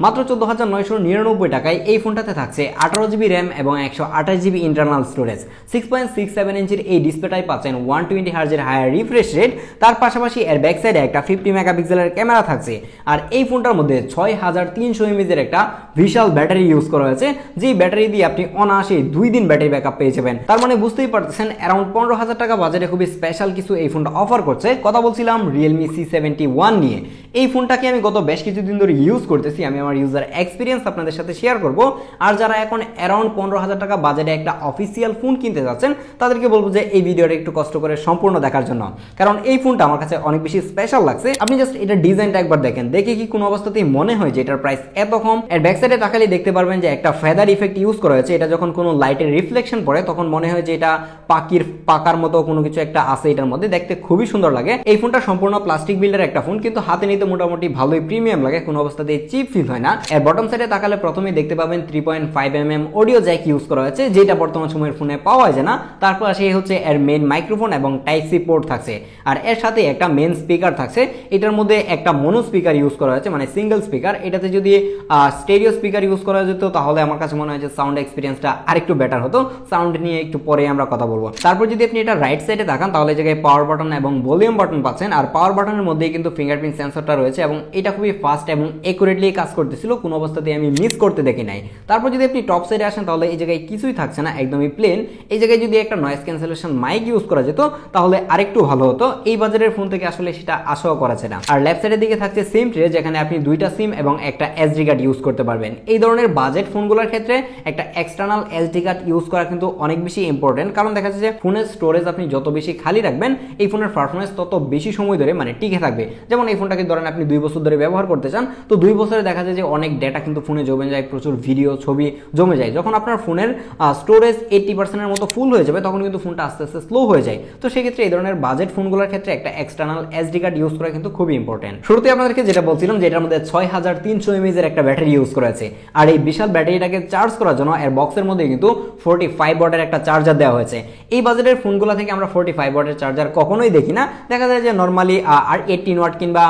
মাত্র 14,999 টাকায় এই ফোনটাতে থাকছে 18GB র্যাম এবং 128GB ইন্টারনাল স্টোরেজ। 6.67 ইঞ্চির এই ডিসপ্লেটাই পাচ্ছেন 120 হার্জের হায়ার রিফ্রেশ রেট। তার পাশাপাশি এর ব্যাক সাইডে একটা 50 মেগাপিক্সেলের ক্যামেরা থাকছে। আর এই ফোনটার মধ্যে 6300 mAh একটা বিশাল ব্যাটারি ইউজ করা হয়েছে, যেই ব্যাটারি দিয়ে আপনি অনায়াসে 2 দিন ব্যাটারি ব্যাকআপ পেয়ে যাবেন। তার মানে বুঝতেই পারতেছেন অ্যারাউন্ড 15,000 টাকা বাজারে খুবই স্পেশাল কিছু এই ফোনটা অফার করছে। কথা বলছিলাম Realme C71 নিয়ে। এই ফোনটাকে আমি গত বেশ কিছুদিন ধরে ইউজ করতেছি, আমি আমার ইউজার এক্সপিরিয়েন্স আপনাদের সাথে শেয়ার করব। আর যারা এখন অ্যারাউন্ড 15,000 টাকা বাজারে একটা অফিসিয়াল ফোন কিনতে যাচ্ছেন তাদেরকে বলবো যে এই ভিডিওটা একটু কষ্ট করে সম্পূর্ণ দেখার জন্য, কারণ এই ফোনটা আমার কাছে অনেক বেশি স্পেশাল লাগছে। আপনি জাস্ট এটা ডিজাইনটা একবার দেখেন, দেখে কি কোনো অবস্থাতেই মনে হয় যে এটার প্রাইস এত কম? এর ব্যাক সাইডে তাকালে দেখতে পারবেন যে একটা ফেদার ইফেক্ট ইউজ করা হয়েছে। এটা যখন কোনো লাইটের রিফ্লেকশন পড়ে তখন মনে হয় যে এটা পাকার মতো কোনো কিছু একটা আছে এটার মধ্যে, দেখতে খুবই সুন্দর লাগে। এই ফোনটা সম্পূর্ণ প্লাস্টিক বিল্ডের একটা ফোন, কিন্তু হাতে নিতে মোটামুটি ভালোই প্রিমিয়াম লাগে, কোনো অবস্থাতেই চিপ ফিল হয় না। এর বটম সাইডে তাকালে প্রথমেই দেখতে পাবেন 3.5mm অডিও জ্যাক ইউজ করা হয়েছে, যেটা বর্তমান সময়ের ফোনে পাওয়া যায় না। তারপর আসে হচ্ছে এর মেইন মাইক্রোফোন এবং টাইপ সি পোর্ট থাকছে। আর এর সাথে একটা মেইন স্পিকার থাকছে। এটার মধ্যে একটা মনো স্পিকার ইউজ করা হয়েছে, মানে সিঙ্গেল স্পিকার। এটাতে যদি স্টেরিও স্পিকার ইউজ করা যেত তাহলে আমার কাছে মনে হয় যে সাউন্ড এক্সপিরিয়েন্সটা আরেকটু বেটার হতো। সাউন্ড নিয়ে একটু পরে আমরা কথা বলবো। তারপর যদি আপনি এটা রাইট সাইডে দেখান তাহলে জায়গায় পাওয়ার বাটন এবং ভলিউম বাটন পাচ্ছেন। আর পাওয়ার বাটনের মধ্যেই কিন্তু ফিঙ্গারপ্রিন্ট সেন্সরটা রয়েছে এবং এটা খুবই ফাস্ট এবং একুরেটলি কাজ করতেছিল, কোনো অবস্থাতে আমি মিস করতে দেখি নাই। তারপর যদি আপনি টপ সাইডে আসেন তাহলে এই জায়গায় কিছুই থাকছে না, একদমই প্লেন। এই জায়গায় যদি একটা নয়েজ ক্যান্সেলেশন মাইক ইউজ করা যেত তাহলে আরেকটু ভালো হতো। এই বাজারের ফোন থেকে আসলে সেটা আশাও করা যায় না। আর লেফট সাইডের দিকে থাকছে সিম ট্রে, যেখানে আপনি 2টা সিম এবং একটা এসডি কার্ড ইউজ করতে পারবেন। এই ধরনের বাজেট ফোনগুলোর ক্ষেত্রে একটা এক্সটার্নাল এসডি কার্ড ইউজ করা কিন্তু অনেক বেশি ইম্পর্টেন্ট, কারণ দেখা যাচ্ছে যে ফোনের স্টোরেজ আপনি যত বেশি খালি রাখবেন এই ফোনের পারফরমেন্স তত বেশি সময় ধরে মানে টিকে থাকবে। যেমন এই ফোনটাকে ধরেন আপনি 2 বছর ধরে ব্যবহার করতে চান, তো 2 বছরে দেখা যায় যে অনেক ডেটা কিন্তু ফোনে জমে যায়, প্রচুর ভিডিও ছবি জমে যায়। যখন আপনার ফোনের স্টোরেজ 80%-এর মতো ফুল হয়ে যাবে তখন কিন্তু ফোনটা আস্তে আস্তে স্লো হয়ে যায়। তো সেক্ষেত্রে এই ধরনের বাজেট ফোনগুলোর ক্ষেত্রে একটা এক্সটার্নাল এসডি কার্ড ইউজ করা কিন্তু খুবই ইম্পর্টেন্ট। শুরুতে আপনাদেরকে যেটা বলছিলাম যে এটার মধ্যে 6300 mAh এর একটা ব্যাটারি ইউজ করা আছে। আর এই বিশাল ব্যাটারিটাকে চার্জ করার জন্য এর বক্সের মধ্যে কিন্তু 45 ওয়াটের একটা চার্জার দেওয়া হয়েছে। এই বাজেটের ফোনগুলো থেকে আমরা 45 ওয়াটের চার্জার কখনোই দেখি না, দেখা যায় যে নর্মালি আর 18 ওয়াট কিংবা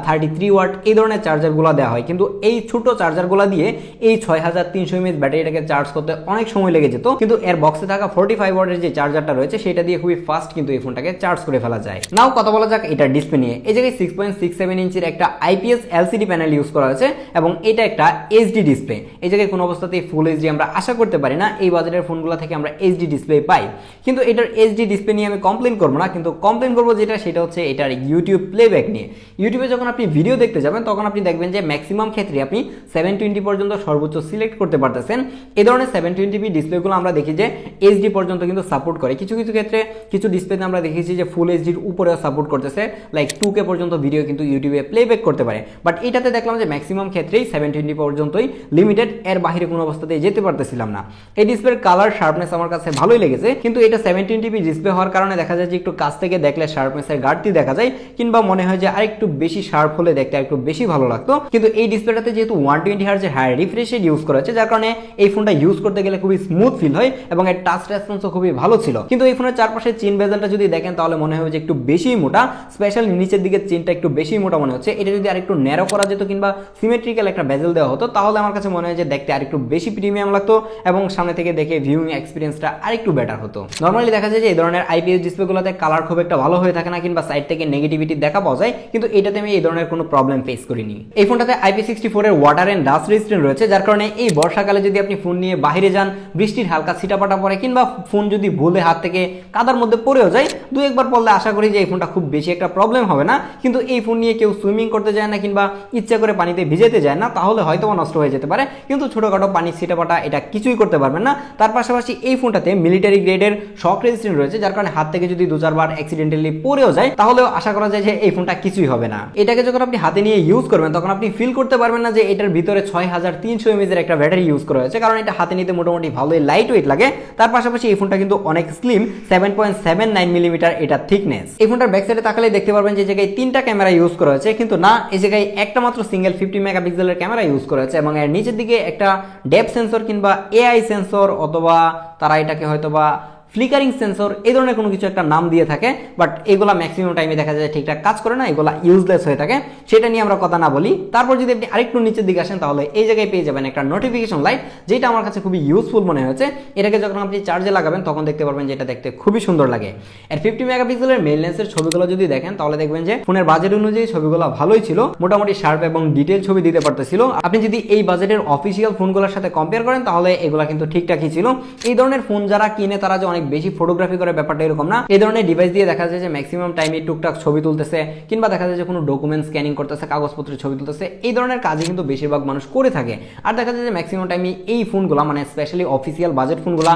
33 ওয়াট এই ধরনের চার্জারগুলো দেওয়া হয়, কিন্তু এই ছোট চার্জারগুলো দিয়ে এই 6300 mAh ব্যাটারিটাকে চার্জ করতে অনেক সময় লেগে যেত। কিন্তু এর বক্সে থাকা 45 ওয়াটের যে চার্জারটা রয়েছে সেটা দিয়ে খুবই ফাস্ট কিন্তু এই ফোনটাকে চার্জ করে ফেলা যায়। নাও কথা বলা যাক এটার ডিসপ্লে নিয়ে। এই জায়গায় 6.67 ইঞ্চির একটা IPS LCD প্যানেল ইউজ করা হয়েছে এবং এটা একটা HD ডিসপ্লে। এই জায়গায় কোনো অবস্থাতেই ফুল HD আমরা আশা করতে পারি না, এই বাজারের ফোনগুলো থেকে আমরা HD ডিসপ্লে পাই। কিন্তু এটার HD ডিসপ্লে নিয়ে আমি কমপ্লেন করবো না, কিন্তু কমপ্লেন করবো সেটা হচ্ছে এটার ইউটিউব প্লেব্যাক নিয়ে। ইউটিউবে যখন আপনি ভিডিও দেখতে যাবেন তখন আপনি দেখবেন যে ম্যাক্সিমাম ক্ষেত্রে আপনি 720 পর্যন্ত সর্বোচ্চ সিলেক্ট করতে পারতেছেন। এই ধরনের 720p ডিসপ্লেগুলো আমরা দেখি যে HD পর্যন্ত কিন্তু সাপোর্ট করে। কিছু কিছু ক্ষেত্রে কিছু ডিসপ্লেতে আমরা দেখেছি যে ফুল HDর উপরেও সাপোর্ট করতেছে, লাইক 2K পর্যন্ত ভিডিও কিন্তু ইউটিউবে প্লেব্যাক করতে পারে। বাট এটাতে দেখলাম যে ম্যাক্সিমাম ক্ষেত্রেই 720 পর্যন্তই লিমিটেড, এর বাইরে কোনো অবস্থাতেই যেতে পারতেছিলাম না। এই ডিসপ্লের কালার শার্পনেস আমার কাছে ভালোই লেগেছে, কিন্তু এটা 720p ডিসপ্লে হওয়ার কারণে দেখা যায় যে একটু কাছ থেকে দেখলে শার্পনেসের ঘাটতি দেখা যায়, কিংবা মনে হয় যে আরেকটু বেশি শার্প হলে দেখতে একটু বেশি ভালো লাগতো। কিন্তু এই ডিসপ্লেটাতে যেহেতু 120 হার্জের হায়ার রিফ্রেশ রেট ইউজ করা হচ্ছে, যার কারণে এই ফোনটা ইউজ করতে গেলে খুবই স্মুথ ফিল হয় এবং এর টাচ রেসপন্সও খুবই ভালো ছিল। কিন্তু এই ফোনের চারপাশে চেইন বেজেলটা যদি দেখেন তাহলে মনে হয় যে একটু বেশি মোটা, স্পেশালি নিচের দিকে চেইনটা একটু বেশি মোটা মনে হচ্ছে। এটা যদি আরেকটু ন্যারো করা যেত কিংবা সিমেট্রিক্যাল একটা বেজেল দেওয়া হতো তাহলে আমার কাছে মনে হয় যে দেখতে আরেকটু বেশি প্রিমিয়াম লাগতো এবং সামনে থেকে দেখে ভিউইং এক্সপিরিয়েন্সটা আরেকটু বেটার হতো। নরমালি দেখা যায় যে এই ধরনের IPS ডিসপ্লেগুলোতে কালার খুব একটা ভালো হয়ে থাকে না কিংবা সাইড থেকে নেগেটিভিটি দেখা পাওয়া যায়, কিন্তু এটাতে আমি এই ধরনের কোনো প্রবলেম ফেস করিনি। এই ফোনটাতে IP64 এর ওয়াটার এন্ড ডাস্ট রেজিস্ট্যান্ট রয়েছে, যার কারণে এই বর্ষাকালে যদি আপনি ফোন নিয়ে বাইরে যান, বৃষ্টির হালকা ছিটাপাটা পড়ে কিংবা ফোন যদি ভুলে হাত থেকে কাদার মধ্যে পড়েও যায়, 2-1 পড়লে আশা করি যে এই ফোনটা খুব বেশি একটা প্রবলেম হবে না। কিন্তু এই ফোন নিয়ে কেউ সুইমিং করতে যায় না কিংবা ইচ্ছা করে পানিতে ভিজেতে যায় না, তাহলে হয়তো নষ্ট হয়ে যেতে পারে, কিন্তু ছোটখাটো পানি ছিটাপাটা এটা কিছুই করতে পারবেন না। তার পাশাপাশি এই ফোনটাতে মিলিটারি গ্রেডের শক রেজিস্ট্যান্ট রয়েছে, যার কারণে হাত থেকে যদি 2-4 বার অ্যাক্সিডেন্টালি পড়েও যায় তাহলেও আশা করা যায় যে এই ফোনটা কিছুই হবে না। এটাকে যখন আপনি হাতে নিয়ে ইউজ করবেন তখন আপনি ফিল করতে পারবেন না যে এটার ভিতরে 6300 mAh এর একটা ব্যাটারি ইউজ করা হয়েছে, কারণ এটা হাতে নিতে মোটামুটি ভালোই লাইট ওয়েট লাগে। তার পাশাপাশি এই ফোনটা কিন্তু অনেক স্লিম, 7.79 মিলিমিটার এটা থিকনেস। এই ফোনটার ব্যাক সাইডে তাকালে দেখতে পারবেন যে জায়গায় 3টা ক্যামেরা ইউজ করা হয়েছে, কিন্তু না, এই জায়গায় একটা মাত্র সিঙ্গেল 50 মেগাপিক্সেলের ক্যামেরা ইউজ করা হয়েছে এবং এর নিচের দিকে একটা ডেপথ সেন্সর কিংবা AI সেন্সর, অথবা তারা এটাকে হয়তোবা ফ্লিকারিং সেন্সর এই ধরনের কোনো কিছু একটা নাম দিয়ে থাকে, বাট এগুলা ম্যাক্সিমাম টাইমে দেখা যায় ঠিকঠাক কাজ করে না, এগুলা ইউজলেস হয়ে থাকে। সেটা নিয়ে আমরা কথা না বলি। তারপর যদি আপনি আরেকটু নিচের দিকে আসেন তাহলে এই জায়গায় পেয়ে যাবেন একটা নোটিফিকেশন লাইট, যেটা আমার কাছে খুবই ইউজফুল মনে হয়েছে। এটাকে যখন আপনি চার্জে লাগাবেন তখন দেখতে পারবেন যে এটা দেখতে খুবই সুন্দর লাগে। এর 50 মেগাপিক্সেলের মেইন লেন্সের ছবিগুলো যদি দেখেন তাহলে দেখবেন যে ফোনের বাজেট অনুযায়ী ছবিগুলো ভালোই ছিল, মোটামুটি শার্প এবং ডিটেল ছবি দিতে পারতেছিল। আপনি যদি এই বাজেটের অফিসিয়াল ফোনগুলোর সাথে কম্পেয়ার করেন তাহলে এগুলা কিন্তু ঠিকঠাকই ছিল। এই ধরনের ফোন যারা কিনে তারা যে অনেক বেশি ফটোগ্রাফি করে ব্যাপারটা এরকম না। এই ধরনের ডিভাইস দিয়ে দেখা যায় যে ম্যাক্সিমাম টাইমে টুকটাক ছবি তুলতেছে, কিংবা দেখা যায় যে কোনো ডকুমেন্ট স্ক্যানিং করতেছে, কাগজপত্রের ছবি তুলতেছে, এই ধরনের কাজে কিন্তু বেশিরভাগ মানুষ করে থাকে। আর দেখা যায় যে ম্যাক্সিমাম টাইমে এই ফোনগুলো মানে স্পেশালি অফিসিয়াল বাজেট ফোনগুলো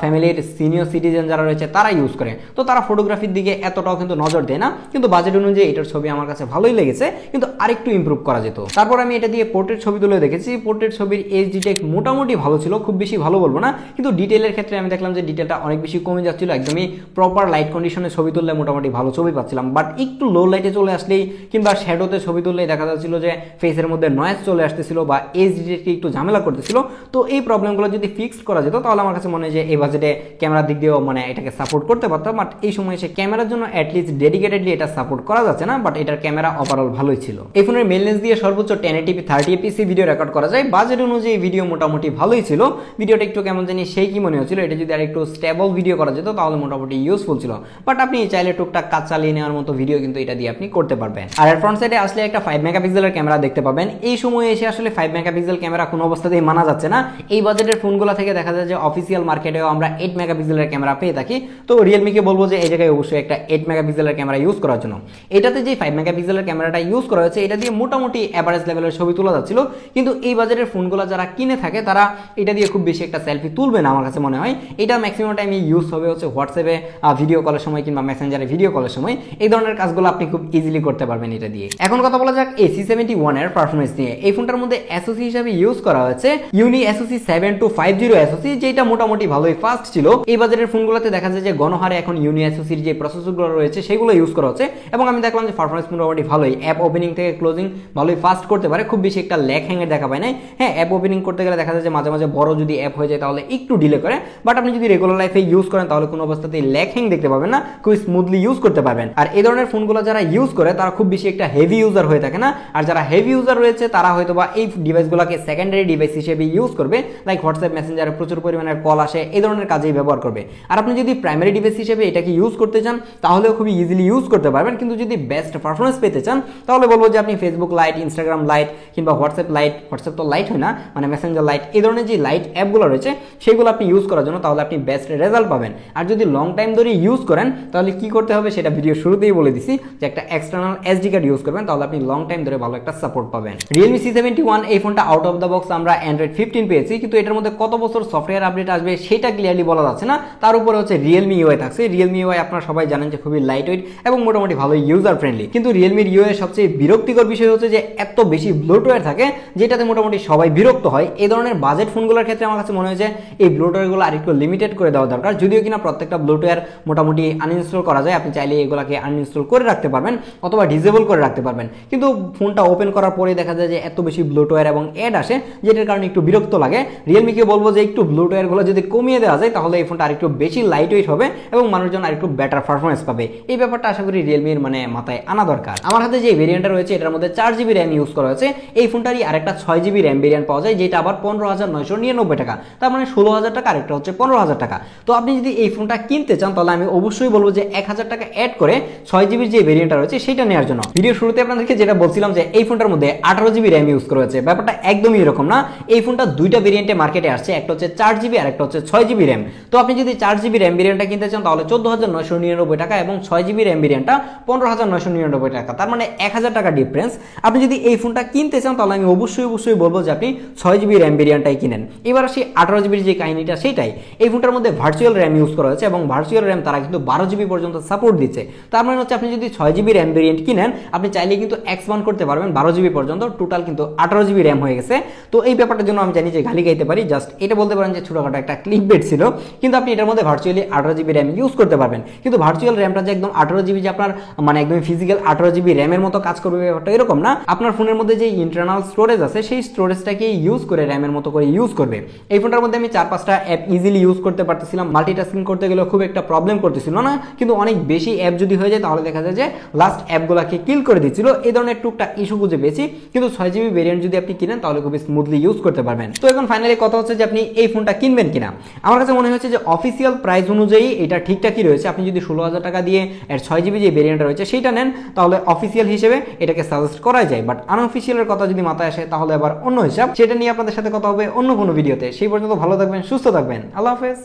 ফ্যামিলির সিনিয়র সিটিজেন যারা রয়েছে তারা ইউজ করে, তো তারা ফটোগ্রাফির দিকে এতটাও কিন্তু নজর দেয় না। কিন্তু বাজেট অনুযায়ী এটার ছবি আমার কাছে ভালোই লেগেছে, কিন্তু আরেকটু ইমপ্রুভ করা যেত। তারপর আমি এটা দিয়ে পোর্ট্রেট ছবি তুলে দেখেছি। পোর্ট্রেট ছবির এইচডি টেক মোটামুটি ভালো ছিল, খুব বেশি ভালো বলবো না, কিন্তু ডিটেলের ক্ষেত্রে আমি দেখলাম যে ডিটেলটা অনেক বেশি কমে যাচ্ছিল। একদমই প্রপার লাইট কন্ডিশনে ছবি তুললে মোটামুটি ভালো ছবি পাচ্ছিলাম, বাট একটু লো লাইটে চলে আসলেই কিংবা শ্যাডোতে ছবি তুললেই দেখা যাচ্ছিল যে ফেসের মধ্যে নয়েজ চলে আসতেছিল বা এইচডি টেককে একটু ঝামেলা করতেছিল। তো এই প্রবলেমগুলো যদি ফিক্সড করা যেত তাহলে আমার কাছে মনে হয় যে এই বাজেটে ক্যামেরার দিক দিয়েও মানে এটাকে সাপোর্ট করতে পারতাম। বাট এই সময় এসে ক্যামেরার জন্য অ্যাটলিস্ট ডেডিকেটেডলি এটা সাপোর্ট করা যাচ্ছে না, বাট এটার ক্যামেরা ওভারঅল ভালোই ছিল। এই ফোনের মেইন লেন্স দিয়ে সর্বোচ্চ 1080p 30fps ভিডিও রেকর্ড করা যায়। বাজেট অনুযায়ী ভিডিও মোটামুটি ভালোই ছিল। ভিডিওটা একটু কেমন জানি সেই কি মনে হচ্ছিল, এটা যদি আর একটু স্টেবল ভিডিও করা যেত তাহলে মোটামুটি ইউজফুল ছিল। বাট আপনি চাইলে টুকটাক কাজ চালিয়ে নেওয়ার মতো ভিডিও কিন্তু এটা দিয়ে আপনি করতে পারবেন। আর এর ফ্রন্ট সাইডে আসলে একটা 5 মেগাপিক্সেলের ক্যামেরা দেখতে পাবেন। এই সময়ে এসে আসলে 5 মেগাপিক্সেল ক্যামেরা কোনো অবস্থাতেই মানা যাচ্ছে না। এই বাজেটের ফোনগুলো থেকে দেখা যায় যে অফিসিয়াল মার্কেটেও আমরা 8 মেগাপিক্সেলের ক্যামেরা পেয়ে থাকি। তো রিয়েলমিকে বলবো যে এই জায়গায় অবশ্যই একটা 8 মেগাপিক্সেলের ক্যামেরা ইউজ করার জন্য। এটাতে যে 5 মেগাপিক্সেলের ক্যামেরাটা ইউজ করা হয়েছে এটা দিয়ে মোটামুটি অ্যাভারেজ লেভেলের ছবি তোলা যাচ্ছিল, কিন্তু এই বাজেটের ফোনগুলো যারা কিনে থাকে তারা এটা দিয়ে খুব বেশি একটা সেলফি তুলবে না আমার কাছে মনে হয়। এটা ম্যাক্সিমাম টাইমে ইউজ হবে হচ্ছে হোয়াটসঅ্যাপে ভিডিও কলের সময় কিংবা মেসেঞ্জারে ভিডিও কলের সময়। এই ধরনের কাজগুলো আপনি খুব ইজিলি করতে পারবেন এটা দিয়ে। এখন কথা বলা যাক AC71 এর পারফরমেন্স নিয়ে। এই ফোনটার মধ্যে এসওসি হিসেবে ইউজ করা হয়েছে ইউনি এসওসি 7250 এসওসি, যেটা মোটামুটি ভালোই ফাস্ট ছিল। এই বাজারের ফোনগুলোতে দেখা যায় যে গণহারে এখন ইউনি এসওসির যে প্রসেসরগুলো রয়েছে সেগুলো ইউজ করা হচ্ছে, এবং আমি দেখলাম যে পারফরমেন্স মোটামুটি ভালোই। অ্যাপ ওপেনিং থেকে ক্লোজিং ভালোই ফাস্ট করতে পারে, খুব বেশি একটা ল্যাগ হ্যাঙ্গের দেখা পায় নাই। হ্যাঁ, অ্যাপ ওপেনিং করতে গেলে দেখা যায় যে মাঝে মাঝে বড় যদি অ্যাপ হয়ে যায় তাহলে একটু ডিলে করে, বাট আপনি যদি রেগুলার লাইফে ইউজ করেন তাহলে কোনো অবস্থাতেই ল্যাগ হ্যাং দেখতে পাবেন না, খুব স্মুথলি ইউজ করতে পারবেন। আর এই ধরনের ফোনগুলো যারা ইউজ করে তারা খুব বেশি একটা হেভি ইউজার হয়ে থাকে না, আর যারা হেভি ইউজার রয়েছে তারা হয়তো বা এই ডিভাইসগুলোকে সেকেন্ডারি ডিভাইস হিসেবে ইউজ করবে, লাইক হোয়াটসঅ্যাপ মেসেঞ্জারে প্রচুর পরিমাণের কল আসে, এই ধরনের কাজেই ব্যবহার করবে। আর আপনি যদি প্রাইমারি ডিভাইস হিসেবে এটাকে ইউজ করতে চান তাহলেও খুবই ইজিলি ইউজ করতে পারবেন, কিন্তু যদি বেস্ট পারফরমেন্স পেতে চান তাহলে বলবো যে আপনি ফেসবুক লাইট, ইনস্টাগ্রাম লাইট কিংবা হোয়াটসঅ্যাপ লাইট, হোয়াটসঅ্যাপ তো লাইট হয় না, মানে মেসেঞ্জার লাইট, এই ধরনের যে লাইট অ্যাপগুলো রয়েছে সেগুলো আপনি ইউজ করার জন্য তাহলে আপনি বেস্ট রেজাল্ট পাবেন। আর যদি লং টাইম ধরে ইউজ করেন তাহলে কি করতে হবে সেটা ভিডিও শুরুতেই বলে দিছি, যে একটা এক্সটার্নাল এসডি কার্ড ইউজ করবেন, তাহলে আপনি লং টাইম ধরে ভালো একটা সাপোর্ট পাবেন। Realme C71 এই ফোনটা আউট অফ দ্য বক্স আমরা Android 15 পেয়েছি, কিন্তু এটার মধ্যে কত বছর সফটওয়্যার আপডেট আসবে সেটা ক্লিয়ারলি বলা যাচ্ছে না। তার উপরে হচ্ছে Realme UI থাকছে। Realme UI আপনারা সবাই জানেন যে খুবই লাইট ওয়েট এবং মোটামুটি ভালো ইউজার ফ্রেন্ডলি, কিন্তু Realme UI সবচেয়ে বিরক্তিকর বিষয় হচ্ছে যে এত বেশি ব্লোটওয়্যার থাকে যেটাতে মোটামুটি সবাই বিরক্ত হয়। এই ধরনের বাজেট ফোনগুলোর ক্ষেত্রে আমার কাছে মনে হয় যে এই ব্লোটওয়্যারগুলো আরেকটু লিমিটেড করে দেওয়া দরকার, যদিও কিনা প্রত্যেকটা ব্লোটওয়্যার মোটামুটি আনইনস্টল করা যায়, আপনি চাইলে এগুলোকে আনইনস্টল করে রাখতে পারবেন অথবা ডিসেবল করে রাখতে পারবেন, কিন্তু ফোনটা ওপেন করার পরে দেখা যায় যে এত বেশি ব্লোটওয়্যার এবং অ্যাড আসে যেটার কারণে একটু বিরক্ত লাগে। রিয়েলমিকে বলবো যে একটু ব্লোটওয়্যারগুলো যদি কমিয়ে দেওয়া যায় তাহলে এই ফোনটা আরেকটু বেশি লাইট ওয়েট হবে এবং মানুষজন আরেকটু বেটার পারফরমেন্স পাবে। এই ব্যাপারটা আশা করি রিয়েলমির মানে মাথায় আনা দরকার। আমার হাতে যে ভেরিয়েন্টটা রয়েছে এটার মধ্যে 4GB র্যাম ইউজ করা হয়েছে। এই ফোনটারই আরেকটা 6GB র্যাম ভেরিয়েন্ট পাওয়া যায়, যেটা আবার 15,999 টাকা, তার মানে 16,000 টাকা, আরেকটা হচ্ছে 15,000 টাকা। তো আপনি যদি এই ফোনটা কিনতে চান তাহলে আমি অবশ্যই বলবো যে 1,000 টাকা অ্যাড করে 6GB যে ভেরিয়েন্টটা রয়েছে সেটা নেওয়ার জন্য। ভিডিও শুরুতে আপনাদেরকে যেটা বলছিলাম যে এই ফোনটার মধ্যে 18GB র্যাম ইউজ করা হয়েছে, ব্যাপারটা একদমই এরকম না। এই ফোনটা দুইটা ভেরিয়েন্টে মার্কেটে আসছে, একটা হচ্ছে 4GB আর একটা হচ্ছে 6GB র্যাম। তো আপনি যদি 4GB র্যাম ভেরিয়েন্টটা কিনতে চান তাহলে 14,999 টাকা এবং 6GB র্যাম ভেরিয়েন্টটা 15,999 টাকা, তার মানে 1,000 টাকা ডিফারেন্স। আপনি যদি এই ফোনটা কিনতে চান তাহলে আমি অবশ্যই বলবো যে আপনি 6GB র্যাম ভেরিয়েন্টটাই কিনেন। এবার আসি 18GB যে কাহিনীটা সেটাই। এই ফোনটার মধ্যে ভার্চুয়াল র্যাম ইউজ করা হয়েছে এবং ভার্চুয়াল র্যাম তারা কিন্তু 12GB পর্যন্ত সাপোর্ট দিচ্ছে। তার মানে হচ্ছে আপনি যদি 6GB র্যাম ভেরিয়েন্ট কিনেন আপনি চাইলে কিন্তু এক্সপান্ড করতে পারবেন 12GB পর্যন্ত, টোটাল কিন্তু 18GB র্যাম হয়ে গেছে। তো এই ব্যাপারটার জন্য আমি জানি যে গালি গাইতে পারি, জাস্ট এটা বলতে পারেন যে ছোটখাটো একটা ক্লিক বেট ছিল, কিন্তু আপনি এটার মধ্যে ভার্চুয়ালি 18GB র্যাম ইউজ করতে পারবেন। কিন্তু ভার্চুয়াল র্যামটা যে একদম 18GB যে আপনার মানে একদম ফিজিক্যাল 18GB র্যামের মতো কাজ করবে ব্যাপারটা এরকম না। আপনার ফোনের মধ্যে যে ইন্টারনাল স্টোরেজ আছে সেই স্টোরেজটাকে ইউজ করে র্যামের মতো করে ইউজ করবে। এই ফোনটার মধ্যে আমি 4-5টা অ্যাপ ইজিলি ইউজ করতে পারতেছিলাম মাল্টিটাস্কিং করতে গেলে খুব একটা প্রবলেম করতেছিল না, কিন্তু অনেক বেশি অ্যাপ যদি হয়ে যায় তাহলে দেখা যায় যে লাস্ট অ্যাপগুলোকে কিল করে দিচ্ছিল। এই ধরনের টুকটাক ইস্যু খুঁজে পেয়েছি, কিন্তু 6GB ভেরিয়েন্ট যদি আপনি কিনেন তাহলে খুব স্মুথলি ইউজ করতে পারবেন। তো এখন ফাইনালি কথা হচ্ছে যে আপনি এই ফোনটা কিনবেন কিনা। আমার কাছে মনে হচ্ছে যে অফিসিয়াল প্রাইস অনুযায়ী এটা ঠিকঠাকই রয়েছে। আপনি যদি 16,000 টাকা দিয়ে এর 6GB যে ভেরিয়েন্টটা রয়েছে সেইটা নেন তাহলে অফিসিয়াল হিসেবে এটাকে সাজেস্ট করা যায়, বাট আনঅফিসিয়ালের কথা যদি মাথায় আসে তাহলে আবার অন্য হিসাব। সেটা নিয়ে আপনাদের সাথে কথা হবে অন্য কোনো ভিডিওতে। সেই পর্যন্ত ভালো থাকবেন, সুস্থ থাকবেন, আল্লাহ হাফেজ।